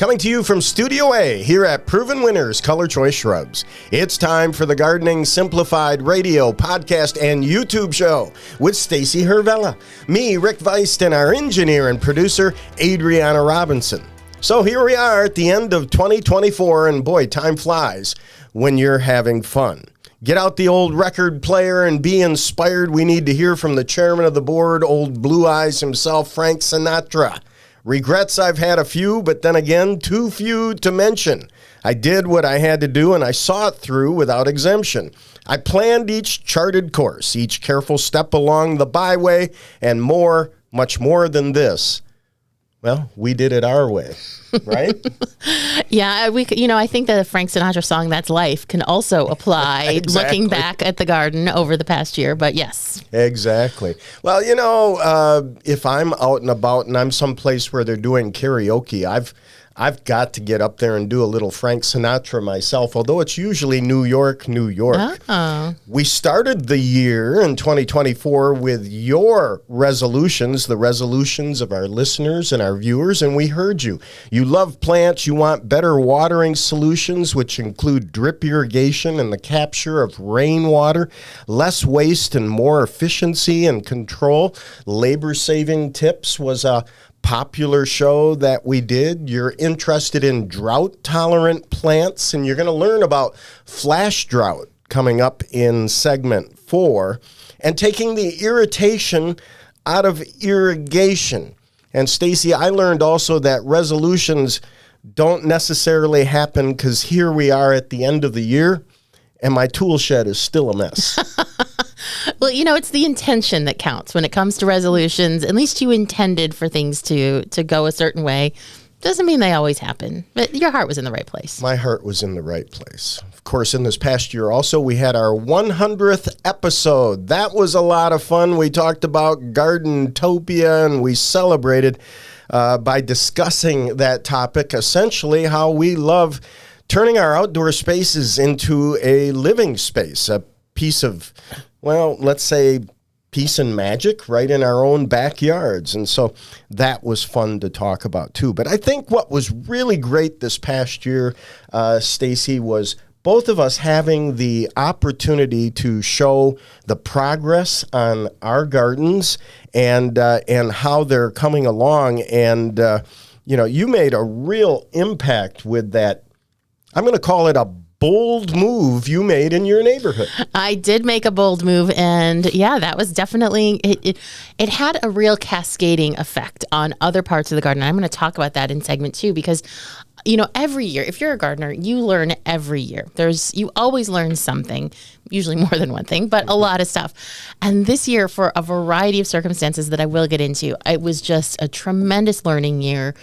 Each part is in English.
Coming to you from Studio A here at Proven Winners Color Choice Shrubs. It's time for the Gardening Simplified radio, podcast, and YouTube show with Stacy Hervella, me, Rick Weist, and our engineer and producer, Adriana Robinson. So here we are at the end of 2024, and boy, time flies when you're having fun. Get out the old record player and be inspired. We need to hear from the chairman of the board, old Blue Eyes himself, Frank Sinatra. Regrets, I've had a few, but then again, too few to mention. I did what I had to do, and I saw it through without exemption. I planned each charted course, each careful step along the byway, and more, much more than this. Well, we did it our way, right? Yeah, I think the Frank Sinatra song, That's Life, can also apply Exactly. Looking back at the garden over the past year, but yes. Exactly. Well, if I'm out and about and I'm someplace where they're doing karaoke, I've got to get up there and do a little Frank Sinatra myself, although it's usually New York, New York. Oh. We started the year in 2024 with your resolutions, the resolutions of our listeners and our viewers, and we heard you. You love plants. You want better watering solutions, which include drip irrigation and the capture of rainwater, less waste and more efficiency and control. Labor-saving tips was a popular show that we did. You're interested in drought-tolerant plants, and you're going to learn about flash drought coming up in segment 4, and taking the irritation out of irrigation. And Stacy, I learned also that resolutions don't necessarily happen because here we are at the end of the year, and my tool shed is still a mess. Well, it's the intention that counts when it comes to resolutions. At least you intended for things to go a certain way. Doesn't mean they always happen, but your heart was in the right place. My heart was in the right place. Of course, in this past year also, we had our 100th episode. That was a lot of fun. We talked about Garden-topia, and we celebrated by discussing that topic, essentially how we love turning our outdoor spaces into a living space, a piece of, well, let's say peace and magic right in our own backyards. And so that was fun to talk about too. But I think what was really great this past year, Stacy, was both of us having the opportunity to show the progress on our gardens and how they're coming along. And, you made a real impact with that. I'm going to call it a bold move you made in your neighborhood. I did make a bold move, and yeah, that was definitely, it had a real cascading effect on other parts of the garden. I'm going to talk about that in segment 2 because, every year, if you're a gardener, you learn every year. You always learn something, usually more than one thing, but a lot of stuff. And this year, for a variety of circumstances that I will get into, it was just a tremendous learning year.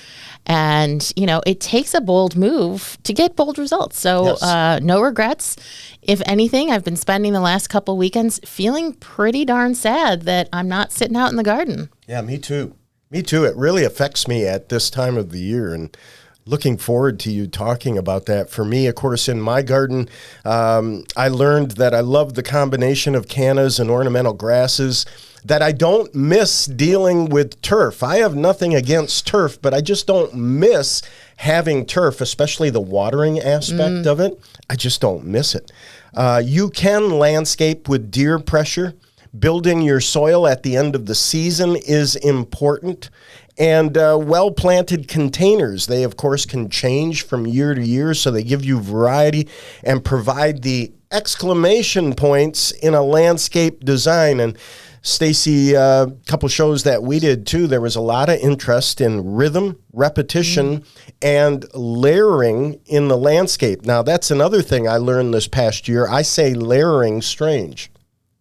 And, it takes a bold move to get bold results. So yes. No regrets. If anything, I've been spending the last couple weekends feeling pretty darn sad that I'm not sitting out in the garden. Yeah, me too. Me too. It really affects me at this time of the year. And looking forward to you talking about that. For me, of course, in my garden, I learned that I love the combination of cannas and ornamental grasses, that I don't miss dealing with turf. I have nothing against turf, but I just don't miss having turf, especially the watering aspect of it. I just don't miss it. You can landscape with deer pressure. Building your soil at the end of the season is important. And well-planted containers, they, of course, can change from year to year, so they give you variety and provide the exclamation points in a landscape design. And Stacy, a couple shows that we did too, there was a lot of interest in rhythm, repetition, and layering in the landscape. Now, that's another thing I learned this past year. I say layering strange.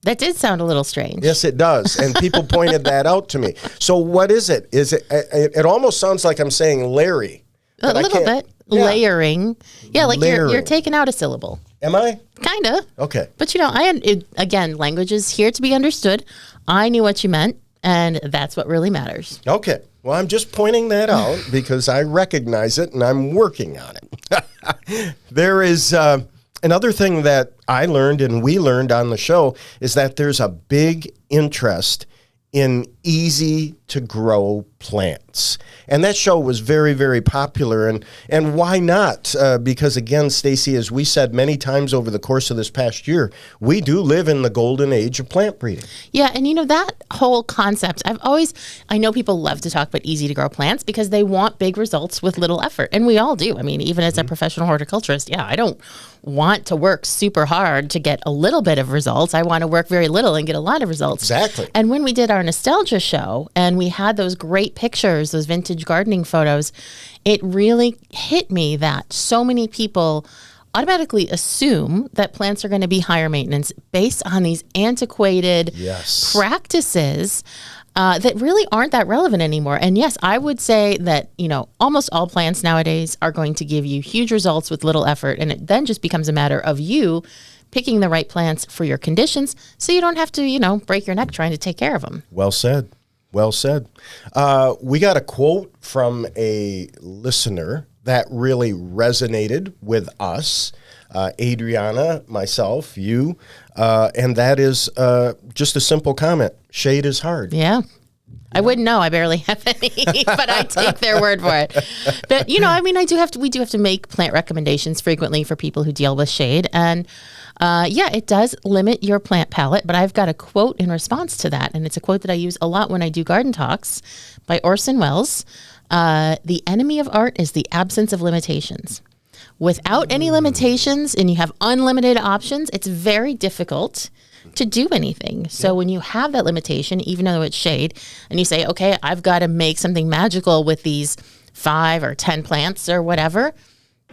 That did sound a little strange. Yes, it does. And people pointed that out to me. So what is it? It almost sounds like I'm saying Larry. A little bit. Yeah. Layering. Yeah, like you're taking out a syllable. Am I? Kind of. Okay. But again, language is here to be understood. I knew what you meant, and that's what really matters. Okay. Well, I'm just pointing that out because I recognize it and I'm working on it. There is another thing that I learned and we learned on the show is that there's a big interest in easy to grow plants. And that show was very, very popular. And why not? Because again, Stacy, as we said many times over the course of this past year, we do live in the golden age of plant breeding. Yeah, and that whole concept, I know people love to talk about easy to grow plants because they want big results with little effort. And we all do. I mean, even as a professional horticulturist, I don't want to work super hard to get a little bit of results. I want to work very little and get a lot of results. Exactly. And when we did our nostalgia show and we had those great pictures, those vintage gardening photos, it really hit me that so many people automatically assume that plants are going to be higher maintenance based on these antiquated practices that really aren't that relevant anymore. And yes, I would say that, almost all plants nowadays are going to give you huge results with little effort. And it then just becomes a matter of you picking the right plants for your conditions so you don't have to, break your neck trying to take care of them. Well said. Well said. We got a quote from a listener that really resonated with us, Adriana, myself, you, and that is just a simple comment. Shade is hard. Yeah. I wouldn't know. I barely have any, but I take their word for it. But, we do have to make plant recommendations frequently for people who deal with shade. And it does limit your plant palette, but I've got a quote in response to that. And it's a quote that I use a lot when I do garden talks by Orson Welles. The enemy of art is the absence of limitations. Without any limitations and you have unlimited options, it's very difficult to do anything. So when you have that limitation, even though it's shade, and you say, okay, I've got to make something magical with these 5 or 10 plants or whatever,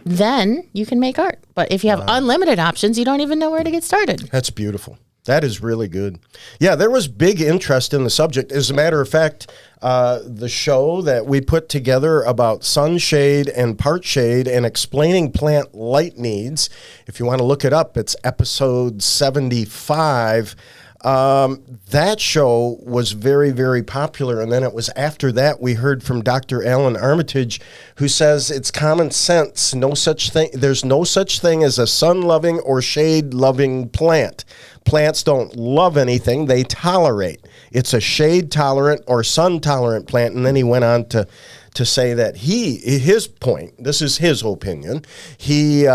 then you can make art. But if you have unlimited options, you don't even know where to get started. That's beautiful. That is really good. Yeah, there was big interest in the subject. As a matter of fact, the show that we put together about sunshade and part shade and explaining plant light needs, if you want to look it up, it's episode 75. That show was very, very popular. And then it was after that we heard from Dr. Alan Armitage, who says it's common sense. There's no such thing as a sun-loving or shade-loving plant. Plants don't love anything, they tolerate. It's a shade-tolerant or sun-tolerant plant. And then he went on to say that his point, this is his opinion, he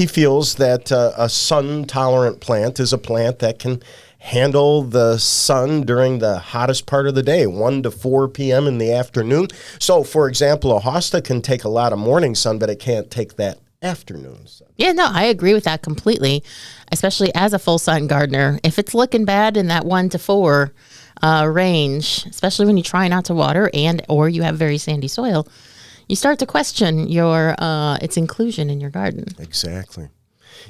feels that a sun-tolerant plant is a plant that can handle the sun during the hottest part of the day, 1 to 4 p.m. in the afternoon. So, for example, a hosta can take a lot of morning sun, but it can't take that afternoon sun. Yeah, no, I agree with that completely, especially as a full sun gardener. If it's looking bad in that 1 to 4 range, especially when you try not to water or you have very sandy soil, you start to question its inclusion in your garden. Exactly.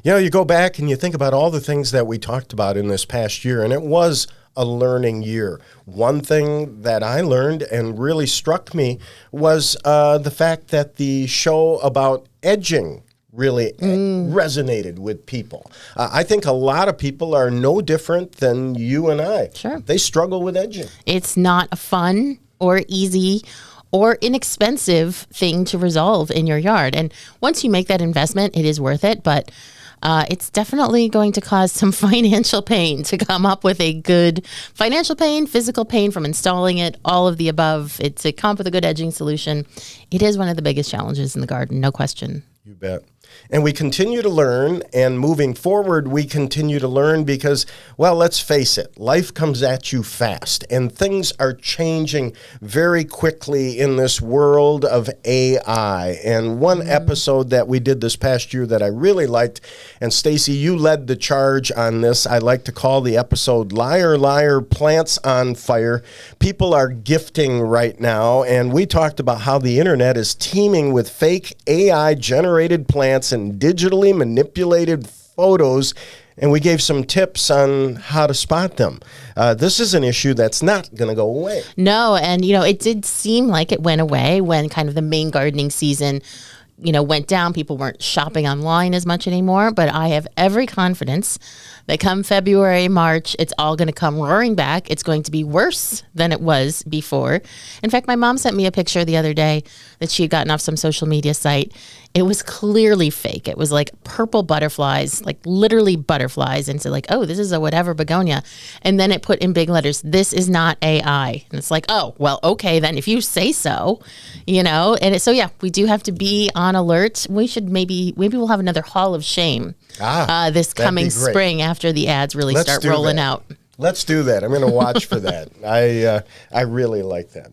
You go back and you think about all the things that we talked about in this past year, and it was a learning year. One thing that I learned and really struck me was the fact that the show about edging really resonated with people. I think a lot of people are no different than you and I. Sure. They struggle with edging. It's not a fun or easy or inexpensive thing to resolve in your yard. And once you make that investment, it is worth it. But it's definitely going to cause some financial pain to come up with a good financial pain, physical pain from installing it, all of the above. To come up with a good edging solution. It is one of the biggest challenges in the garden, no question. You bet. And we continue to learn, and moving forward, we continue to learn because, well, let's face it, life comes at you fast, and things are changing very quickly in this world of AI. And one episode that we did this past year that I really liked, and Stacy, you led the charge on this. I like to call the episode Liar, Liar, Plants on Fire. People are gifting right now, and we talked about how the internet is teeming with fake AI-generated plants and digitally manipulated photos, and we gave some tips on how to spot them. This is an issue that's not going to go away. No, and it did seem like it went away when kind of the main gardening season went down. People weren't shopping online as much anymore, but I have every confidence that come February, March, it's all going to come roaring back. It's going to be worse than it was before. In fact, my mom sent me a picture the other day that she had gotten off some social media site. It was clearly fake. It was like purple butterflies, like literally butterflies, and so like, oh, this is a whatever begonia. And then it put in big letters, this is not AI. And it's like, oh, well, okay, then if you say so, And so, yeah, we do have to be on alert. We should maybe we'll have another Hall of Shame this coming spring after the ads really start rolling out. Let's do that. I'm going to watch for that. I really like that.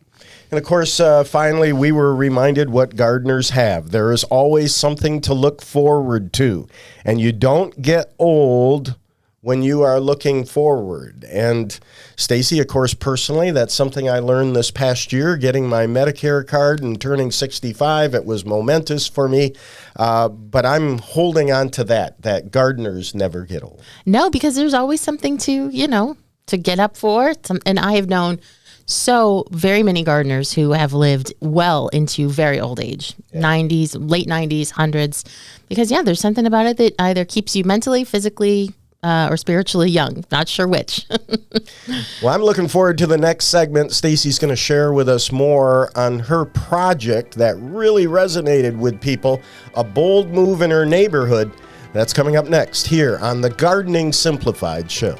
And of course, finally, we were reminded what gardeners have. There is always something to look forward to, and you don't get old when you are looking forward. And Stacy, of course, personally, that's something I learned this past year, getting my Medicare card and turning 65. It was momentous for me, but I'm holding on to that gardeners never get old. No, because there's always something to get up for. And I have known so very many gardeners who have lived well into very old age, 90s, late 90s, hundreds, because, there's something about it that either keeps you mentally, physically, or spiritually young. Not sure which. Well, I'm looking forward to the next segment. Stacy's going to share with us more on her project that really resonated with people, a bold move in her neighborhood. That's coming up next here on the Gardening Simplified Show.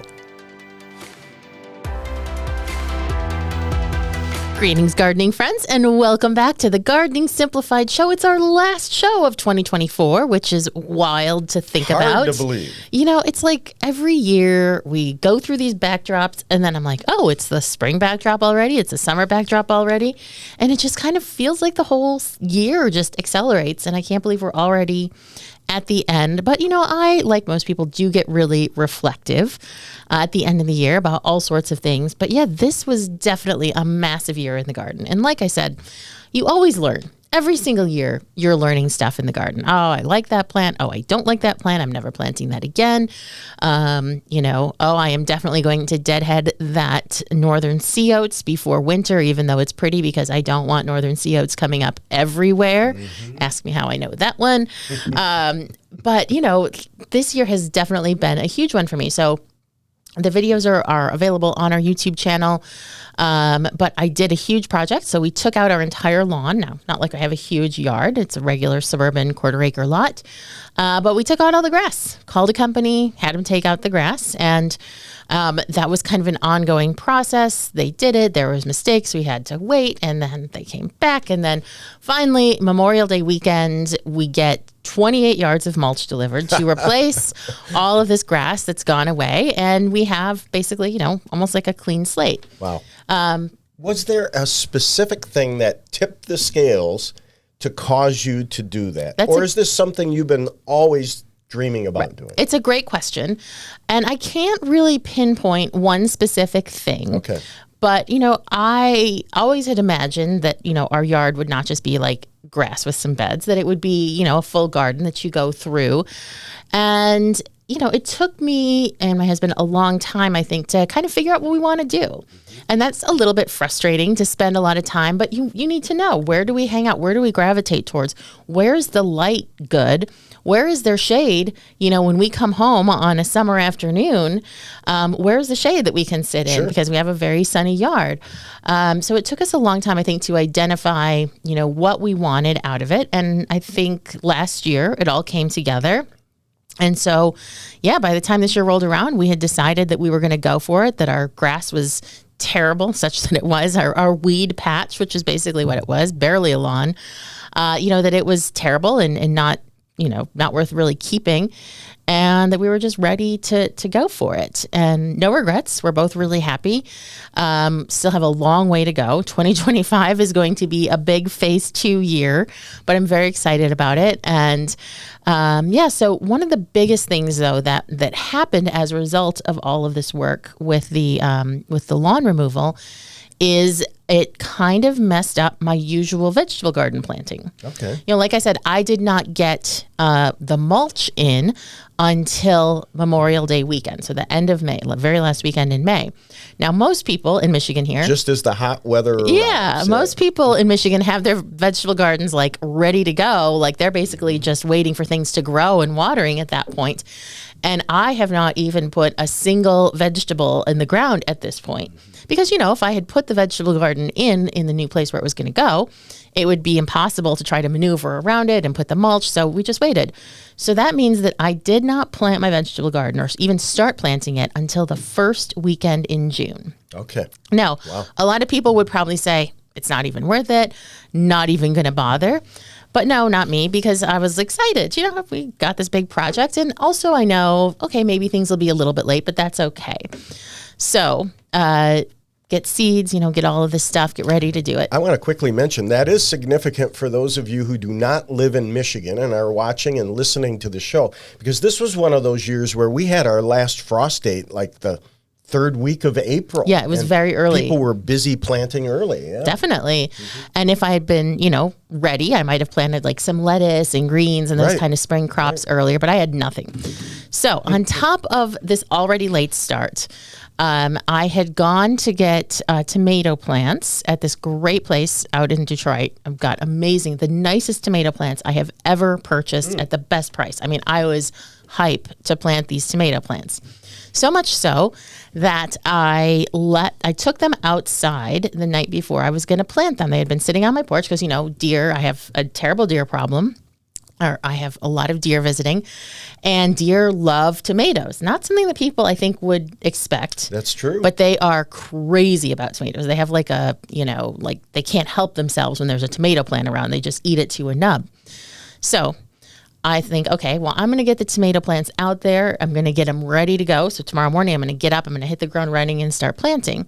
Greetings, gardening friends, and welcome back to the Gardening Simplified Show. It's our last show of 2024, which is wild to think about. Hard to believe. It's like every year we go through these backdrops, and then I'm like, oh, it's the spring backdrop already. It's the summer backdrop already. And it just kind of feels like the whole year just accelerates, and I can't believe we're already at the end. But, I, like most people, do get really reflective at the end of the year about all sorts of things. But yeah, this was definitely a massive year in the garden. And like I said, you always learn. Every single year, you're learning stuff in the garden. Oh, I like that plant. Oh, I don't like that plant. I'm never planting that again. Oh, I am definitely going to deadhead that northern sea oats before winter, even though it's pretty, because I don't want northern sea oats coming up everywhere. Mm-hmm. Ask me how I know that one. But, this year has definitely been a huge one for me. So the videos are available on our YouTube channel. But I did a huge project. So we took out our entire lawn. Now, not like I have a huge yard. It's a regular suburban quarter-acre lot. But we took out all the grass, called a company, had them take out the grass. And that was kind of an ongoing process. They did it. There was mistakes. We had to wait. And then they came back. And then finally, Memorial Day weekend, we get 28 yards of mulch delivered to replace all of this grass that's gone away. And we have basically, almost like a clean slate. Wow. Was there a specific thing that tipped the scales to cause you to do that? Or is this something you've been always dreaming about doing? It's a great question. And I can't really pinpoint one specific thing. Okay. But, I always had imagined that, our yard would not just be like grass with some beds, that it would be, a full garden that you go through. And, it took me and my husband a long time, I think, to kind of figure out what we want to do. And that's a little bit frustrating to spend a lot of time, but you need to know, where do we hang out? Where do we gravitate towards? Where's the light good? Where is there shade? When we come home on a summer afternoon, where's the shade that we can sit in? Sure. Because we have a very sunny yard. So it took us a long time, I think, to identify, what we wanted out of it. And I think last year it all came together. And so, by the time this year rolled around, we had decided that we were going to go for it, that our grass was terrible, such that it was our weed patch, which is basically what it was, barely a lawn, that it was terrible and not worth really keeping, and that we were just ready to go for it. And no regrets. We're both really happy. Still have a long way to go. 2025 is going to be a big phase 2 year, but I'm very excited about it. And so one of the biggest things, though, that happened as a result of all of this work with the lawn removal is it kind of messed up my usual vegetable garden planting. Okay. You know, like I said, I did not get the mulch in until Memorial Day weekend. So the end of May, the very last weekend in May. Now, most people in Michigan here. Just as the hot weather arrives. Yeah, most people in Michigan have their vegetable gardens like ready to go. Like they're basically just waiting for things to grow and watering at that point. And I have not even put a single vegetable in the ground at this point. Because, you know, if I had put the vegetable garden in the new place where it was going to go, it would be impossible to try to maneuver around it and put the mulch. So we just waited. So that means that I did not plant my vegetable garden or even start planting it until the first weekend in June. Okay. Now, a lot of people would probably say, it's not even worth it, not even going to bother. But no, not me, because I was excited. You know, we got this big project. And also I know, okay, maybe things will be a little bit late, but that's okay. So get seeds, you know, get all of this stuff, get ready to do it. I want to quickly mention that is significant for those of you who do not live in Michigan and are watching and listening to the show, because this was one of those years where we had our last frost date like the third week of April. Yeah, it was very early. People were busy planting early. Yeah. Definitely. And if I had been, you know, ready, I might have planted like some lettuce and greens and those kind of spring crops earlier, but I had nothing. So on top of this already late start, I had gone to get tomato plants at this great place out in Detroit. I've got the nicest tomato plants I have ever purchased at the best price. I mean, I was hype to plant these tomato plants. So much so that I took them outside the night before I was going to plant them. They had been sitting on my porch because, you know, deer, I have a terrible deer problem. Or I have a lot of deer visiting, and deer love tomatoes. Not something that people, I think, would expect. That's true. But they are crazy about tomatoes. They have like a, you know, like they can't help themselves when there's a tomato plant around. They just eat it to a nub. So I think, okay, well, I'm going to get the tomato plants out there. I'm going to get them ready to go. So tomorrow morning, I'm going to get up, I'm going to hit the ground running and start planting.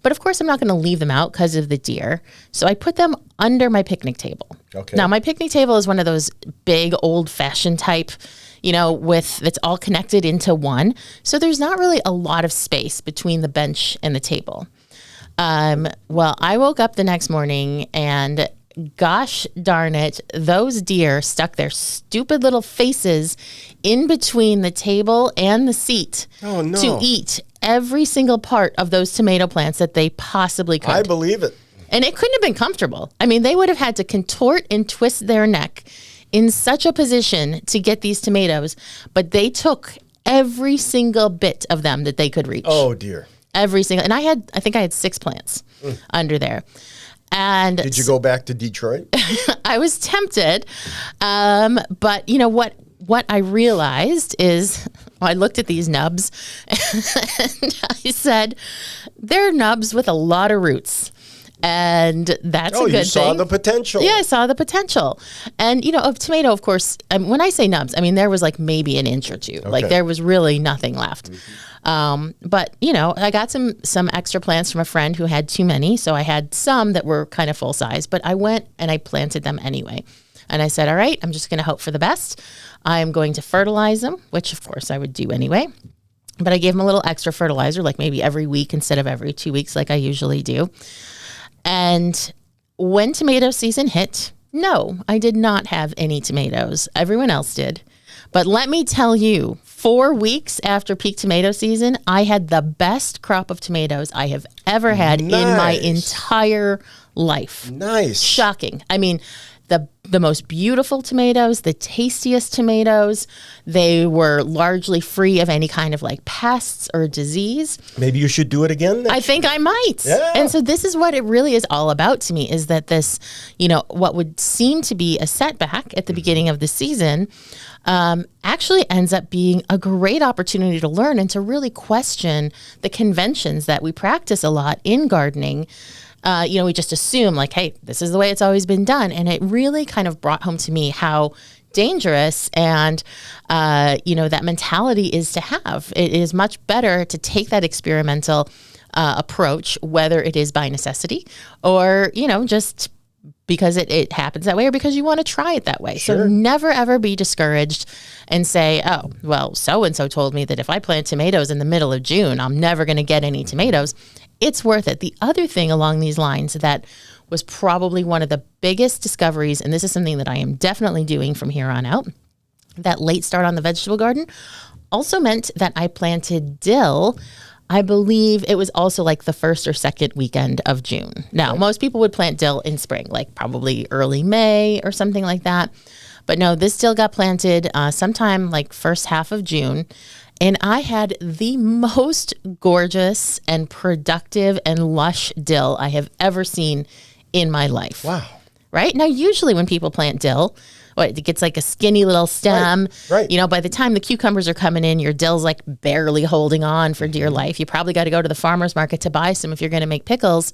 But of course, I'm not going to leave them out because of the deer. So I put them under my picnic table. Okay. Now, my picnic table is one of those big old-fashioned type, you know, that's all connected into one. So there's not really a lot of space between the bench and the table. Well, I woke up the next morning and gosh darn it, those deer stuck their stupid little faces in between the table and the seat to eat every single part of those tomato plants that they possibly could. I believe it. And it couldn't have been comfortable. I mean, they would have had to contort and twist their neck in such a position to get these tomatoes, but they took every single bit of them that they could reach. Oh, dear. Every single, and I think I had 6 plants under there. And did you go back to Detroit? I was tempted, but you know what I realized is, I looked at these nubs and I said, they're nubs with a lot of roots. And that's a good thing. Oh, you saw the potential. Yeah, I saw the potential. And, you know, of tomato, of course, when I say nubs, I mean, there was like maybe an inch or two. Okay. Like there was really nothing left. But, you know, I got some extra plants from a friend who had too many. So I had some that were kind of full size, but I went and I planted them anyway. And I said, all right, I'm just going to hope for the best. I'm going to fertilize them, which of course I would do anyway. But I gave them a little extra fertilizer, like maybe every week instead of every 2 weeks like I usually do. And when tomato season hit, no, I did not have any tomatoes. Everyone else did. But let me tell you, 4 weeks after peak tomato season, I had the best crop of tomatoes I have ever had in my entire life. Nice. Shocking. I mean, the most beautiful tomatoes, the tastiest tomatoes. They were largely free of any kind of like pests or disease. Maybe you should do it again. I think I might. Yeah. And so this is what it really is all about to me, is that this, you know, what would seem to be a setback at the beginning of the season actually ends up being a great opportunity to learn and to really question the conventions that we practice a lot in gardening. You know, we just assume like, hey, this is the way it's always been done. And it really kind of brought home to me how dangerous and, you know, that mentality is to have. It is much better to take that experimental approach, whether it is by necessity or, you know, just because it happens that way or because you want to try it that way. Sure. So never, ever be discouraged and say, oh, well, so-and-so told me that if I plant tomatoes in the middle of June, I'm never going to get any tomatoes. it's worth it. The other thing along these lines that was probably one of the biggest discoveries, and this is something that I am definitely doing from here on out, that late start on the vegetable garden also meant that I planted dill. I believe it was also like the first or second weekend of June. Now, most people would plant dill in spring, like probably early May or something like that. But no, this dill got planted sometime like first half of June. And I had the most gorgeous and productive and lush dill I have ever seen in my life. Wow. Right? Now, usually when people plant dill, it gets like a skinny little stem. Right. You know, by the time the cucumbers are coming in, your dill's like barely holding on for dear life. You probably got to go to the farmer's market to buy some if you're going to make pickles.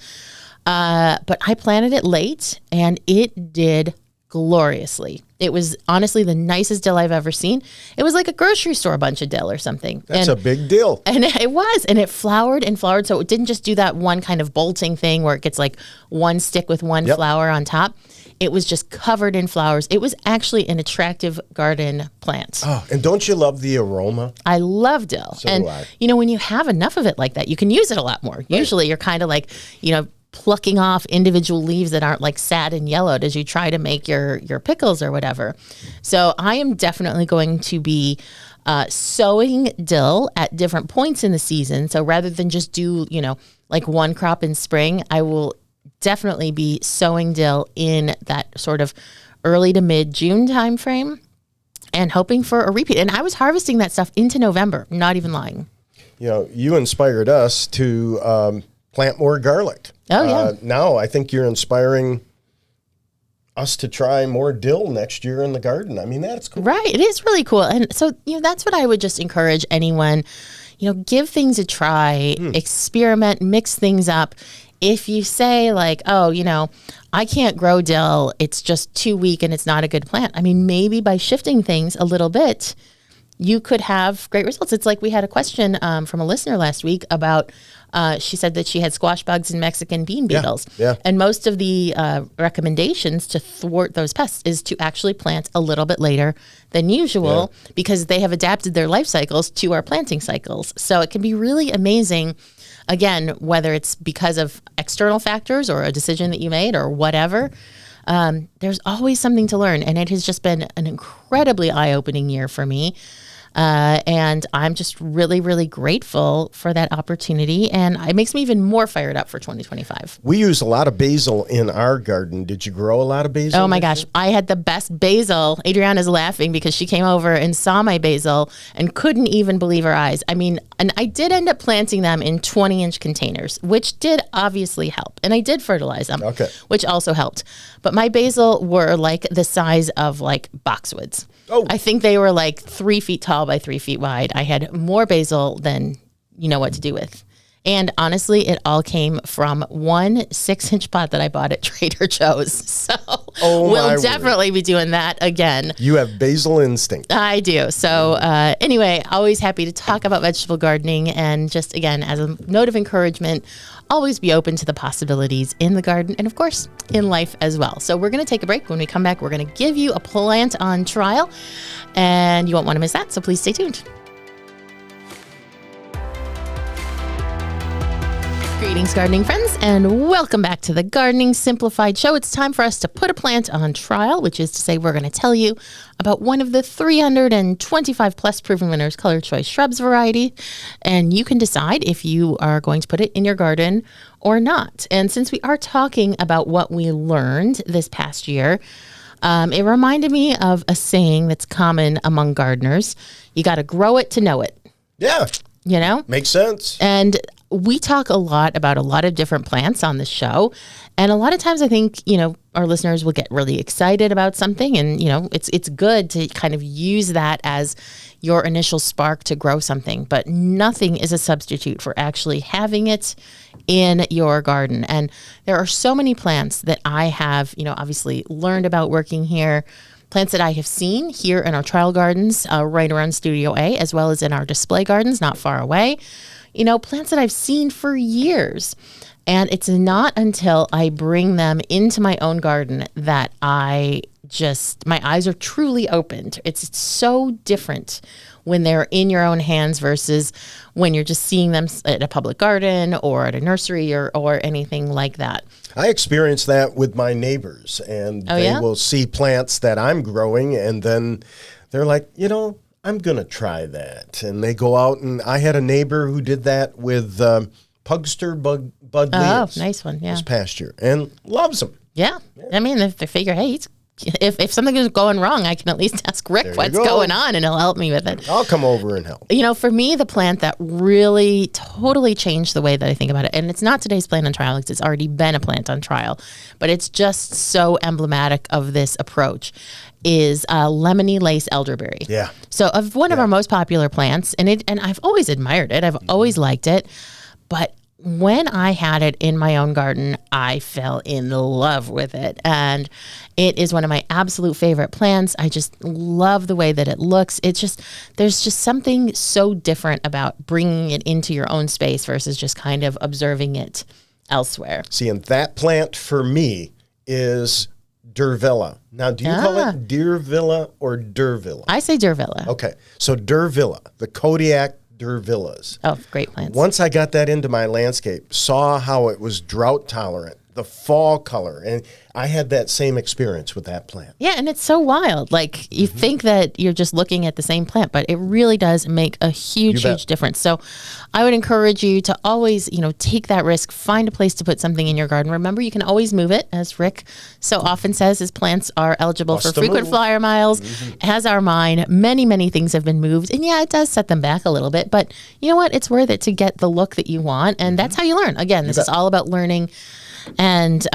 But I planted it late and it did gloriously. It was honestly the nicest dill I've ever seen. It was like a grocery store bunch of dill or something. That's a big deal. And it was. And it flowered and flowered. So it didn't just do that one kind of bolting thing where it gets like one stick with one flower on top. It was just covered in flowers. It was actually an attractive garden plant. Oh, and don't you love the aroma? I love dill. So and, do I. you know, when you have enough of it like that, you can use it a lot more. Right. Usually you're kind of like, you know, plucking off individual leaves that aren't like sad and yellowed as you try to make your pickles or whatever. So I am definitely going to be sowing dill at different points in the season. So rather than just do, you know, like one crop in spring, I will definitely be sowing dill in that sort of early to mid June timeframe and hoping for a repeat. And I was harvesting that stuff into November, not even lying. You know, you inspired us to plant more garlic. Oh, yeah. Now I think you're inspiring us to try more dill next year in the garden. I mean, that's cool. Right. It is really cool. And so, you know, that's what I would just encourage anyone, you know, give things a try, experiment, mix things up. If you say like, oh, you know, I can't grow dill, it's just too weak and it's not a good plant. I mean, maybe by shifting things a little bit, you could have great results. It's like we had a question from a listener last week about, she said that she had squash bugs and Mexican bean beetles. Yeah. And most of the recommendations to thwart those pests is to actually plant a little bit later than usual because they have adapted their life cycles to our planting cycles. So it can be really amazing. Again, whether it's because of external factors or a decision that you made or whatever, there's always something to learn. And it has just been an incredibly eye-opening year for me. And I'm just really, really grateful for that opportunity. And it makes me even more fired up for 2025. We use a lot of basil in our garden. Did you grow a lot of basil? Oh my gosh. I had the best basil. Adriana's laughing because she came over and saw my basil and couldn't even believe her eyes. I mean, and I did end up planting them in 20-inch containers, which did obviously help. And I did fertilize them, which also helped. But my basil were like the size of like boxwoods. Oh. I think they were like 3 feet tall by 3 feet wide. I had more basil than you know what to do with. And honestly, it all came from one 6-inch pot that I bought at Trader Joe's. So we'll definitely be doing that again. You have basil instinct. I do. So anyway, always happy to talk about vegetable gardening. And just again, as a note of encouragement, always be open to the possibilities in the garden and, of course, in life as well. So we're going to take a break. When we come back, we're going to give you a plant on trial. And you won't want to miss that. So please stay tuned. Greetings, gardening friends, and welcome back to the Gardening Simplified Show. It's time for us to put a plant on trial, which is to say we're going to tell you about one of the 325 plus proven winners Color Choice Shrubs variety, and you can decide if you are going to put it in your garden or not. And since we are talking about what we learned this past year, it reminded me of a saying that's common among gardeners. You got to grow it to know it. Yeah. You know? Makes sense. And we talk a lot about a lot of different plants on the show. And a lot of times I think, you know, our listeners will get really excited about something. And, you know, it's good to kind of use that as your initial spark to grow something. But nothing is a substitute for actually having it in your garden. And there are so many plants that I have, you know, obviously learned about working here. Plants that I have seen here in our trial gardens right around Studio A, as well as in our display gardens not far away. You know, plants that I've seen for years. And it's not until I bring them into my own garden that I my eyes are truly opened. It's so different when they're in your own hands versus when you're just seeing them at a public garden or at a nursery or anything like that. I experience that with my neighbors, and they will see plants that I'm growing, and then they're like, I'm going to try that. And they go out, and I had a neighbor who did that with Pugster bud leaves. Oh, nice one, yeah. This past year, and loves them. Yeah. I mean, if they figure, hey, if something is going wrong, I can at least ask Rick what's going on, and he'll help me with it. I'll come over and help. For me, the plant that really totally changed the way that I think about it, and it's not today's plant on trial because it's already been a plant on trial, but it's just so emblematic of this approach, is lemony lace elderberry. Yeah. So of one of our most popular plants, and I've always admired it. I've always liked it, but when I had it in my own garden, I fell in love with it. And it is one of my absolute favorite plants. I just love the way that it looks. There's just something so different about bringing it into your own space versus just kind of observing it elsewhere. See, and that plant for me is Durvilla. Now, do you call it Deervilla or Durvilla? I say Durvilla. Okay. So Durvilla, the Kodiak Durvillas. Oh, great plants. Once I got that into my landscape, saw how it was drought tolerant, the fall color, and I had that same experience with that plant. Yeah, and it's so wild. Like, you think that you're just looking at the same plant, but it really does make a huge difference. So I would encourage you to always, take that risk, find a place to put something in your garden. Remember, you can always move it, as Rick so often says, his plants are eligible for frequent flyer miles, as are mine. Many, many things have been moved, and it does set them back a little bit, but you know what? It's worth it to get the look that you want, and that's how you learn. Again, this is all about learning. And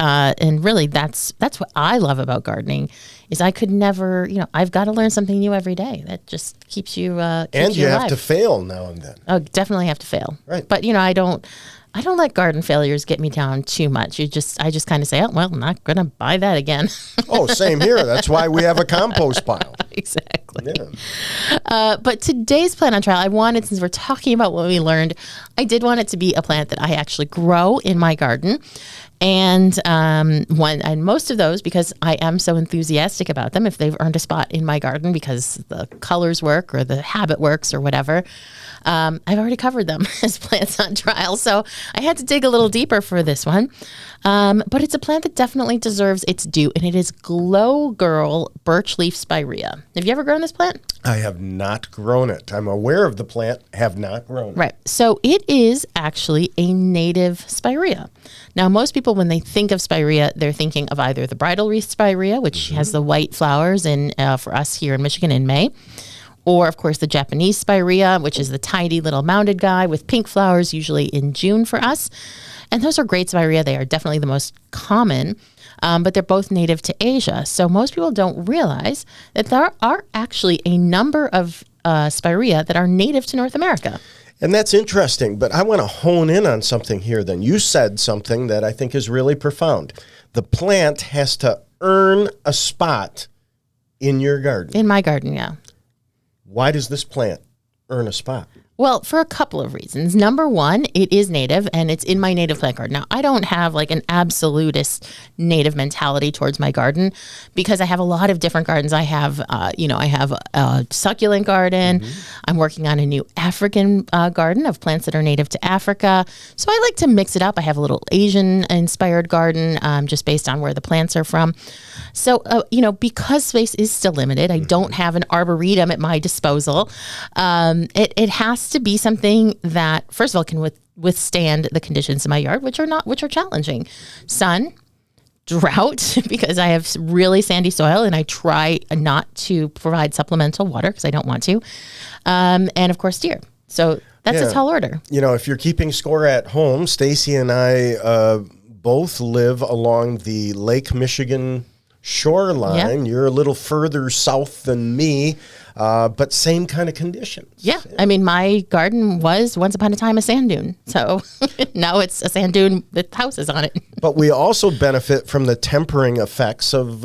really that's what I love about gardening is I could never, I've got to learn something new every day. That just keeps you and you have to fail now and then. Oh, definitely have to fail. Right. But I don't let garden failures get me down too much. I just kind of say, oh, well, I'm not going to buy that again. Oh, same here. That's why we have a compost pile. Exactly. Yeah. But today's plant on trial, since we're talking about what we learned, I did want it to be a plant that I actually grow in my garden. And most of those, because I am so enthusiastic about them, if they've earned a spot in my garden because the colors work or the habit works or whatever, I've already covered them as plants on trial. So I had to dig a little deeper for this one. But it's a plant that definitely deserves its due, and it is Glow Girl Birch Leaf Spirea. Have you ever grown this plant? I have not grown it. I'm aware of the plant, have not grown it. Right. So it is actually a native spirea. Now, most people, when they think of spirea, they're thinking of either the bridal wreath spirea, which has the white flowers for us here in Michigan in May, or, of course, the Japanese spirea, which is the tiny little mounded guy with pink flowers, usually in June for us. And those are great spirea. They are definitely the most common, but they're both native to Asia. So most people don't realize that there are actually a number of spirea that are native to North America. And that's interesting, but I want to hone in on something here then. You said something that I think is really profound. The plant has to earn a spot in your garden. In my garden, yeah. Why does this plant earn a spot? Well, for a couple of reasons. Number one, it is native and it's in my native plant garden. Now, I don't have like an absolutist native mentality towards my garden because I have a lot of different gardens. I have, I have a succulent garden. I'm working on a new African garden of plants that are native to Africa. So I like to mix it up. I have a little Asian inspired garden just based on where the plants are from. So, because space is still limited, I don't have an arboretum at my disposal. It has to be something that, first of all, can withstand the conditions in my yard, which are challenging. Sun, drought, because I have really sandy soil and I try not to provide supplemental water because I don't want to. And of course, deer. So that's a tall order. If you're keeping score at home, Stacy and I both live along the Lake Michigan shoreline. You're a little further south than me. but same kind of conditions. Yeah. I mean, my garden was once upon a time a sand dune. So now it's a sand dune with houses on it. But we also benefit from the tempering effects of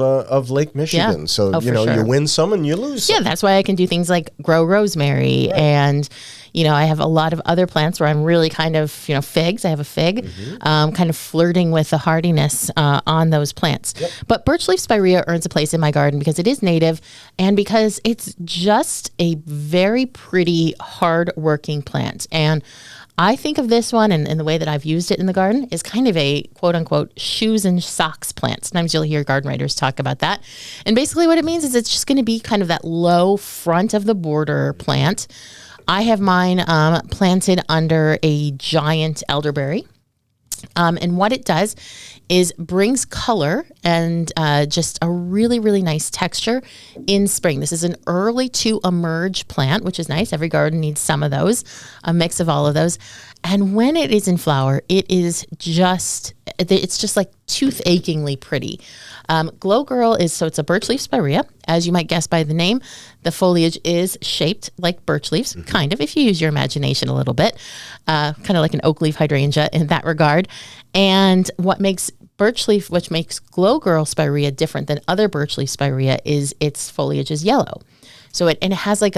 Lake Michigan. Yeah. So, for sure. you win some and you lose some. Yeah, that's why I can do things like grow rosemary. Right. And, I have a lot of other plants where I'm really kind of, figs. I have a fig, kind of flirting with the hardiness on those plants. Yep. But birch leaf spirea earns a place in my garden because it is native and because it's just a very pretty, hard-working plant. And I think of this one and the way that I've used it in the garden is kind of a quote unquote shoes and socks plant. Sometimes you'll hear garden writers talk about that. And basically what it means is it's just going to be kind of that low front of the border plant. I have mine planted under a giant elderberry. And what it does is brings color and just a really, really nice texture in spring. This is an early to emerge plant, which is nice. Every garden needs some of those, a mix of all of those. And when it is in flower, it's just like tooth achingly pretty. Glow Girl it's a birch leaf spirea. As you might guess by the name, the foliage is shaped like birch leaves, kind of, if you use your imagination a little bit, kind of like an oak leaf hydrangea in that regard. And what makes Glow Girl spirea different than other birch leaf spirea is its foliage is yellow. So it has like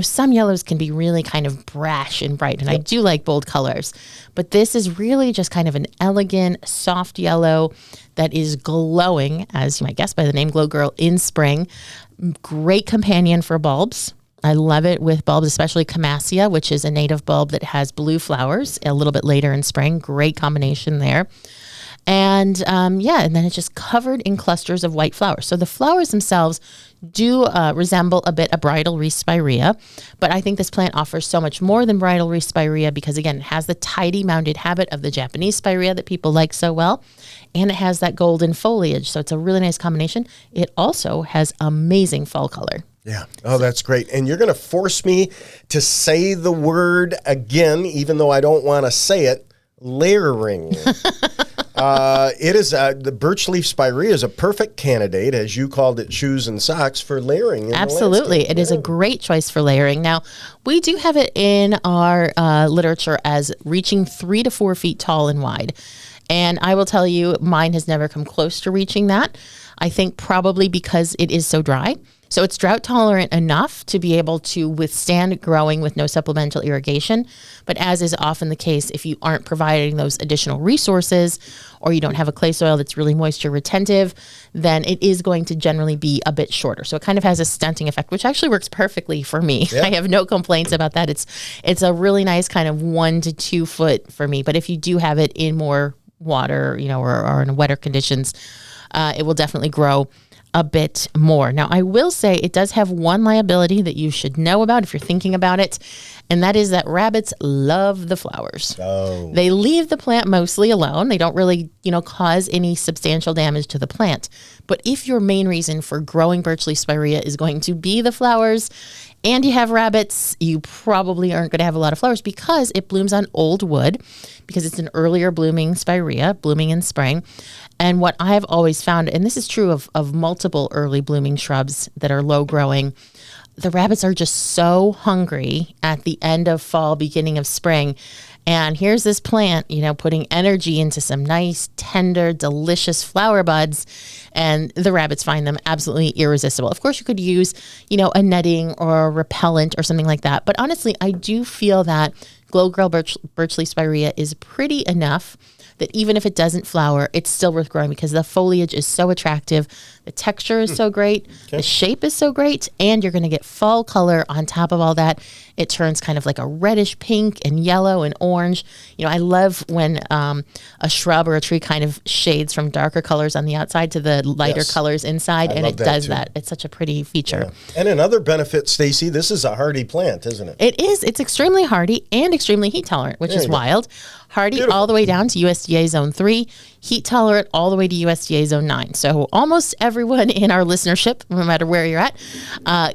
some yellows can be really kind of brash and bright, and I do like bold colors, but this is really just kind of an elegant, soft yellow that is glowing, as you might guess by the name Glow Girl, in spring. Great companion for bulbs. I love it with bulbs, especially Camassia, which is a native bulb that has blue flowers a little bit later in spring. Great combination there. And and then it's just covered in clusters of white flowers. So the flowers themselves do resemble a bit a bridal wreath spirea, but I think this plant offers so much more than bridal wreath spirea because, again, it has the tidy mounded habit of the Japanese spirea that people like so well, and it has that golden foliage. So it's a really nice combination. It also has amazing fall color. Yeah. Oh, that's great. And you're going to force me to say the word again, even though I don't want to say it, layering. It is the birch leaf spirea is a perfect candidate, as you called it, shoes and socks, for layering. Absolutely. It is a great choice for layering. Now, we do have it in our literature as reaching 3 to 4 feet tall and wide. And I will tell you, mine has never come close to reaching that. I think probably because it is so dry. So it's drought tolerant enough to be able to withstand growing with no supplemental irrigation. But as is often the case, if you aren't providing those additional resources or you don't have a clay soil that's really moisture retentive, then it is going to generally be a bit shorter. So it kind of has a stunting effect, which actually works perfectly for me. Yeah. I have no complaints about that. It's a really nice kind of 1 to 2 foot for me. But if you do have it in more water, or in wetter conditions, it will definitely grow a bit more. Now, I will say it does have one liability that you should know about if you're thinking about it, and that is that rabbits love the flowers. Oh. They leave the plant mostly alone. They don't really, cause any substantial damage to the plant. But if your main reason for growing birch leaf spirea is going to be the flowers, and you have rabbits, you probably aren't going to have a lot of flowers because it blooms on old wood, because it's an earlier blooming spirea, blooming in spring. And what I've always found, and this is true of multiple early blooming shrubs that are low growing, the rabbits are just so hungry at the end of fall, beginning of spring. And here's this plant, putting energy into some nice, tender, delicious flower buds, and the rabbits find them absolutely irresistible. Of course, you could use, a netting or a repellent or something like that. But honestly, I do feel that Glow Girl birch leaf spirea is pretty enough that even if it doesn't flower, it's still worth growing because the foliage is so attractive, the texture is so great, the shape is so great, and you're going to get fall color on top of all that. It turns kind of like a reddish pink and yellow and orange. I love when a shrub or a tree kind of shades from darker colors on the outside to the lighter colors inside, and it does that. It's such a pretty feature. Yeah. And another benefit, Stacy, this is a hardy plant, isn't it? It is. It's extremely hardy and extremely heat tolerant, which is wild. Hardy all the way down to USDA Zone 3, heat tolerant all the way to USDA Zone 9. So almost everyone in our listenership, no matter where you're at,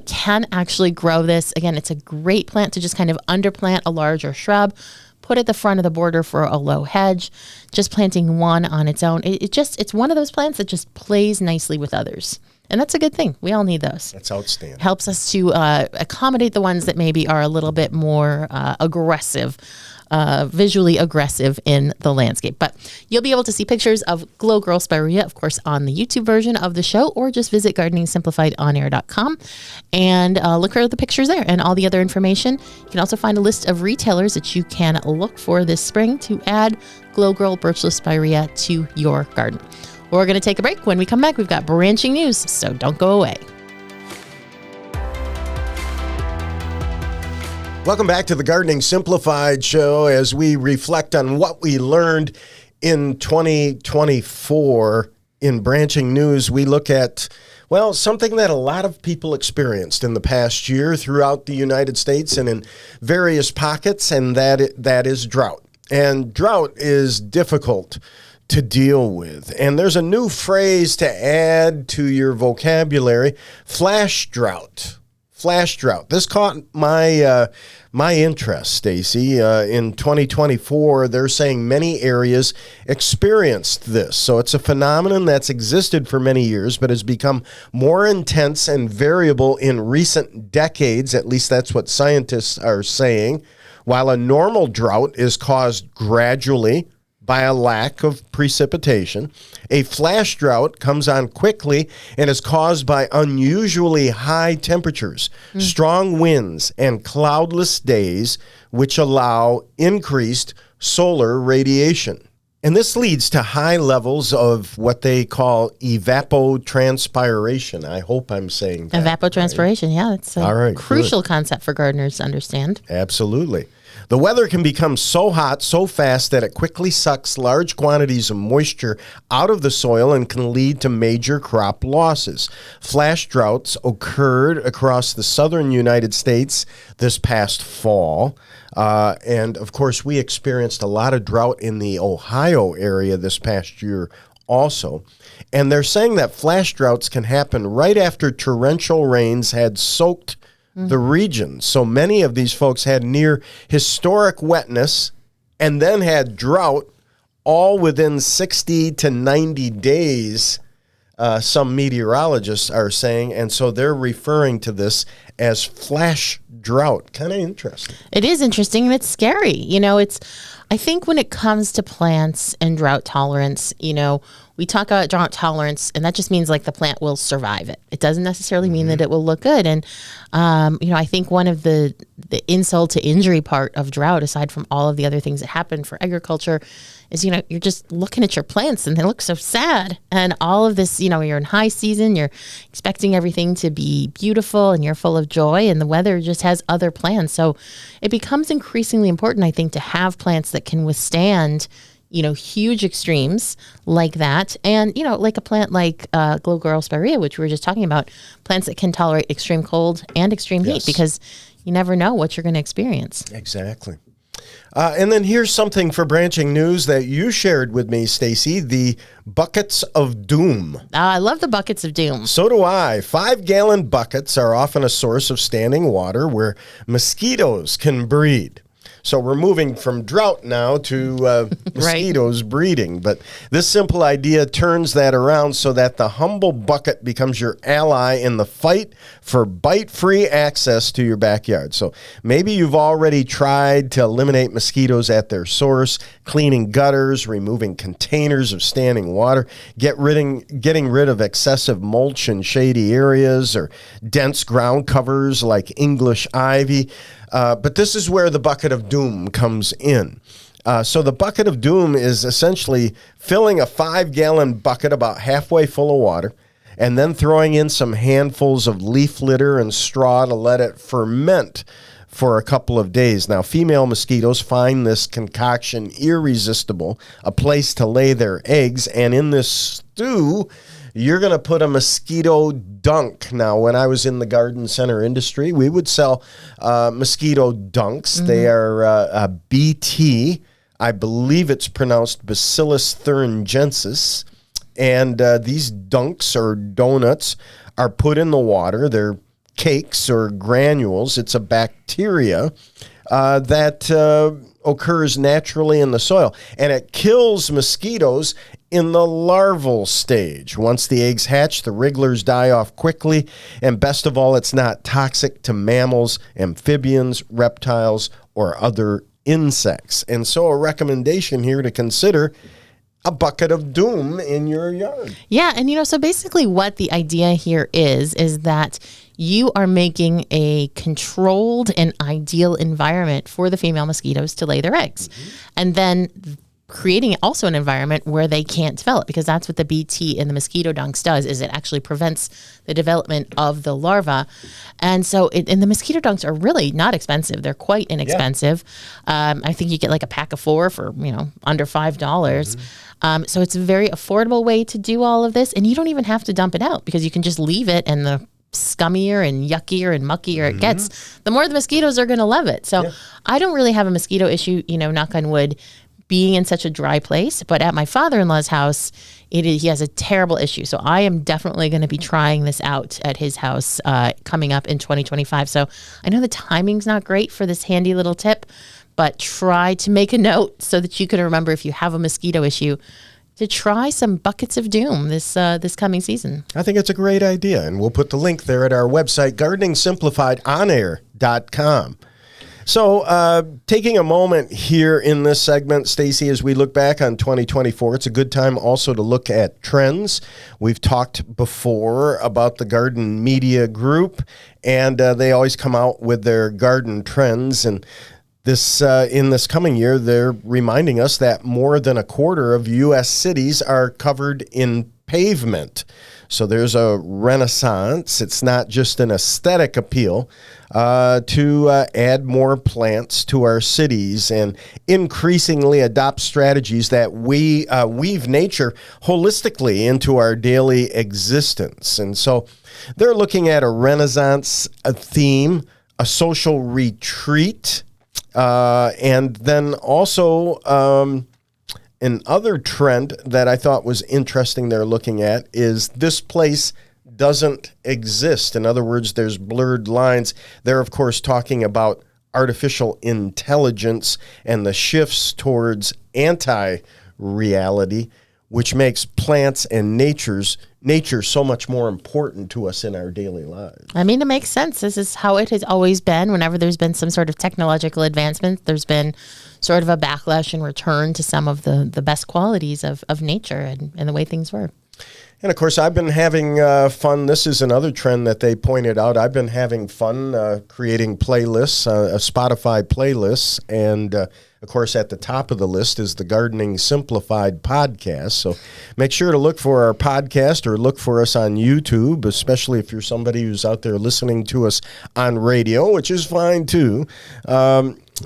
can actually grow this. Again, it's a great plant to just kind of underplant a larger shrub, put at the front of the border for a low hedge. Just planting one on its own, it's one of those plants that just plays nicely with others. And that's a good thing. We all need those. That's outstanding. Helps us to accommodate the ones that maybe are a little bit more aggressive, visually aggressive in the landscape. But you'll be able to see pictures of Glow Girl Spirea, of course, on the YouTube version of the show, or just visit gardeningsimplifiedonair.com and look for the pictures there and all the other information. You can also find a list of retailers that you can look for this spring to add Glow Girl Birchless Spirea to your garden. We're going to take a break. When we come back, we've got branching news, so don't go away. Welcome back to the Gardening Simplified show as we reflect on what we learned in 2024. In branching news, we look at, well, something that a lot of people experienced in the past year throughout the United States and in various pockets, and that is drought. And drought is difficult to deal with. And there's a new phrase to add to your vocabulary: flash drought. Flash drought. This caught my interest, Stacy. In 2024, they're saying many areas experienced this. So it's a phenomenon that's existed for many years, but has become more intense and variable in recent decades. At least that's what scientists are saying. While a normal drought is caused gradually by a lack of precipitation, a flash drought comes on quickly and is caused by unusually high temperatures, strong winds, and cloudless days, which allow increased solar radiation. And this leads to high levels of what they call evapotranspiration. I hope I'm saying that. Evapotranspiration, right? Yeah, it's a crucial concept for gardeners to understand. Absolutely. The weather can become so hot so fast that it quickly sucks large quantities of moisture out of the soil and can lead to major crop losses. Flash droughts occurred across the southern United States this past fall. And, of course, we experienced a lot of drought in the Ohio area this past year also. And they're saying that flash droughts can happen right after torrential rains had soaked the region. So many of these folks had near historic wetness and then had drought all within 60 to 90 days, some meteorologists are saying. And so they're referring to this as flash drought. Kind of interesting. It is interesting, and it's scary. You know, I think when it comes to plants and drought tolerance, you know, we talk about drought tolerance, and that just means like the plant will survive it. It doesn't necessarily mean that it will look good. And, you know, I think one of the insult to injury part of drought, aside from all of the other things that happen for agriculture, is, you know, you're just looking at your plants and they look so sad. And all of this, you know, you're in high season, you're expecting everything to be beautiful and you're full of joy, and the weather just has other plans. So it becomes increasingly important, I think, to have plants that can withstand, you know, huge extremes like that. And, you know, like a plant like Glow Girl Spirea, which we were just talking about, plants that can tolerate extreme cold and extreme heat, because you never know what you're going to experience. Exactly. And then here's something for branching news that you shared with me, Stacy, the buckets of doom. I love the buckets of doom. So do I. 5-gallon buckets are often a source of standing water where mosquitoes can breed. So we're moving from drought now to mosquitoes breeding. But this simple idea turns that around so that the humble bucket becomes your ally in the fight for bite-free access to your backyard. So maybe you've already tried to eliminate mosquitoes at their source, cleaning gutters, removing containers of standing water, getting rid of excessive mulch in shady areas, or dense ground covers like English ivy. But this is where the bucket of doom comes in. So the bucket of doom is essentially filling a 5-gallon bucket about halfway full of water and then throwing in some handfuls of leaf litter and straw to let it ferment for a couple of days. Now, female mosquitoes find this concoction irresistible, a place to lay their eggs, and in this stew, you're going to put a mosquito dunk. Now, when I was in the garden center industry, we would sell mosquito dunks. Mm-hmm. They are BT. I believe it's pronounced Bacillus thuringiensis. And these dunks or donuts are put in the water. They're cakes or granules. It's a bacteria that occurs naturally in the soil, and it kills mosquitoes in the larval stage. Once the eggs hatch, the wrigglers die off quickly, and best of all, it's not toxic to mammals, amphibians, reptiles, or other insects. And so a recommendation here to consider a bucket of doom in your yard. Yeah, and so basically what the idea here is that you are making a controlled and ideal environment for the female mosquitoes to lay their eggs. And then creating also an environment where they can't develop, because that's what the BT in the mosquito dunks does, is it actually prevents the development of the larva. And so and the mosquito dunks are really not expensive. They're quite inexpensive. Yeah. I think you get like a pack of 4 for, under $5. So it's a very affordable way to do all of this. And you don't even have to dump it out, because you can just leave it, and the scummier and yuckier and muckier it gets, the more the mosquitoes are going to love it. So I don't really have a mosquito issue, knock on wood, being in such a dry place. But at my father-in-law's house, he has a terrible issue. So I am definitely going to be trying this out at his house coming up in 2025. So I know the timing's not great for this handy little tip, but try to make a note so that you can remember, if you have a mosquito issue, to try some buckets of doom this coming season. I think it's a great idea, and we'll put the link there at our website, gardeningsimplifiedonair.com. So taking a moment here in this segment, Stacy, as we look back on 2024, it's a good time also to look at trends. We've talked before about the Garden Media Group, and they always come out with their garden trends. And this in this coming year, they're reminding us that more than a quarter of U.S. cities are covered in pavement. So there's a renaissance. It's not just an aesthetic appeal to add more plants to our cities and increasingly adopt strategies that we weave nature holistically into our daily existence. And so they're looking at a renaissance theme, a social retreat, and then also another trend that I thought was interesting they're looking at is this place doesn't exist. In other words, there's blurred lines. They're, of course, talking about artificial intelligence and the shifts towards anti-reality, which makes plants and nature so much more important to us in our daily lives. I mean, it makes sense. This is how it has always been. Whenever there's been some sort of technological advancement, there's been sort of a backlash and return to some of the best qualities of nature and the way things were. And of course, I've been having fun. This is another trend that they pointed out. I've been having fun creating playlists, Spotify playlists. And of course, at the top of the list is the Gardening Simplified podcast. So make sure to look for our podcast or look for us on YouTube, especially if you're somebody who's out there listening to us on radio, which is fine too.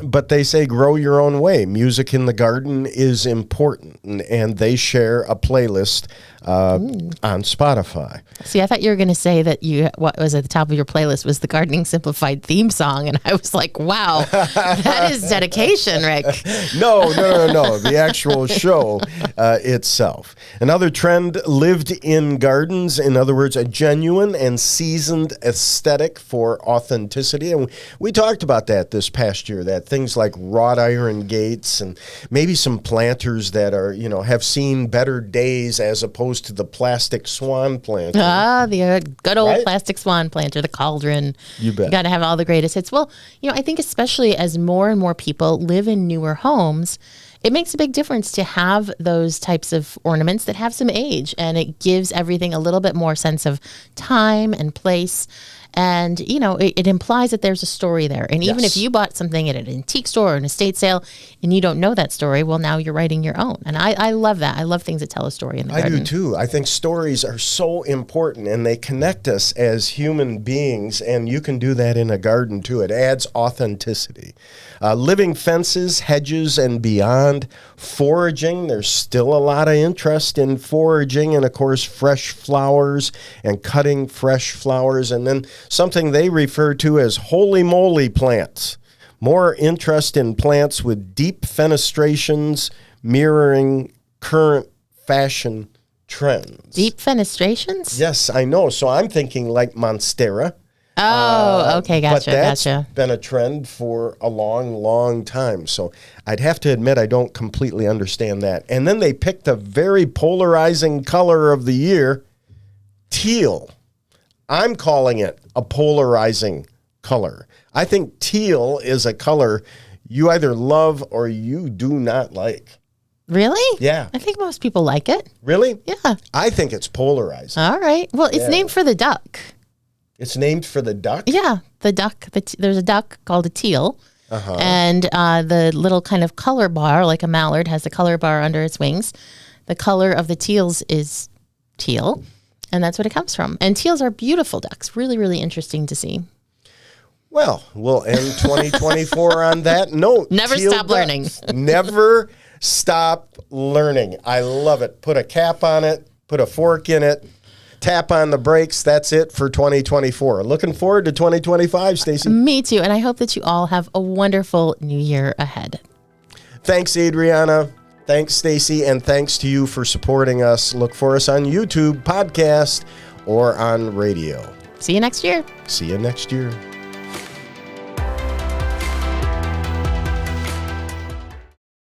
But they say grow your own way. Music in the garden is important, and they share a playlist on Spotify. See, I thought you were going to say that what was at the top of your playlist was the Gardening Simplified theme song, and I was like, wow, that is dedication, Rick. No. The actual show itself. Another trend, lived in gardens. In other words, a genuine and seasoned aesthetic for authenticity. And we talked about that this past year, that things like wrought iron gates and maybe some planters that are, have seen better days as opposed to the plastic swan planter. The good old plastic swan planter, the cauldron. You bet. You got to have all the greatest hits. Well, I think especially as more and more people live in newer homes, it makes a big difference to have those types of ornaments that have some age, and it gives everything a little bit more sense of time and place. And, it implies that there's a story there. And even if you bought something at an antique store or an estate sale and you don't know that story, well, now you're writing your own. And I love that. I love things that tell a story in the garden. I do too. I think stories are so important, and they connect us as human beings, and you can do that in a garden too. It adds authenticity. Living fences, hedges, and beyond. Foraging, there's still a lot of interest in foraging, and of course fresh flowers and cutting fresh flowers, and then something they refer to as holy moly plants. More interest in plants with deep fenestrations mirroring current fashion trends. Deep fenestrations? Yes, I know. So I'm thinking like Monstera. Oh, okay, But gotcha, that's gotcha. been a trend for a long, long time. So I'd have to admit I don't completely understand that. And then they picked a very polarizing color of the year, teal. I'm calling it a polarizing color. I think teal is a color you either love or you do not like. Really? Yeah. I think most people like it. Really? Yeah. I think it's polarizing. All right. Well, it's named for the duck. It's named for the duck? Yeah, the duck. There's a duck called a teal. And the little kind of color bar, like a mallard, has a color bar under its wings. The color of the teals is teal, and that's what it comes from. And teals are beautiful ducks. Really, really interesting to see. Well, we'll end 2024 on that note. Never Teal stop ducks. learning. Never stop learning. I love it. Put a cap on it, put a fork in it, tap on the brakes. That's it for 2024. Looking forward to 2025, Stacy. Me too. And I hope that you all have a wonderful new year ahead. Thanks, Adriana. Thanks, Stacy. And thanks to you for supporting us. Look for us on YouTube, podcast, or on radio. See you next year. See you next year.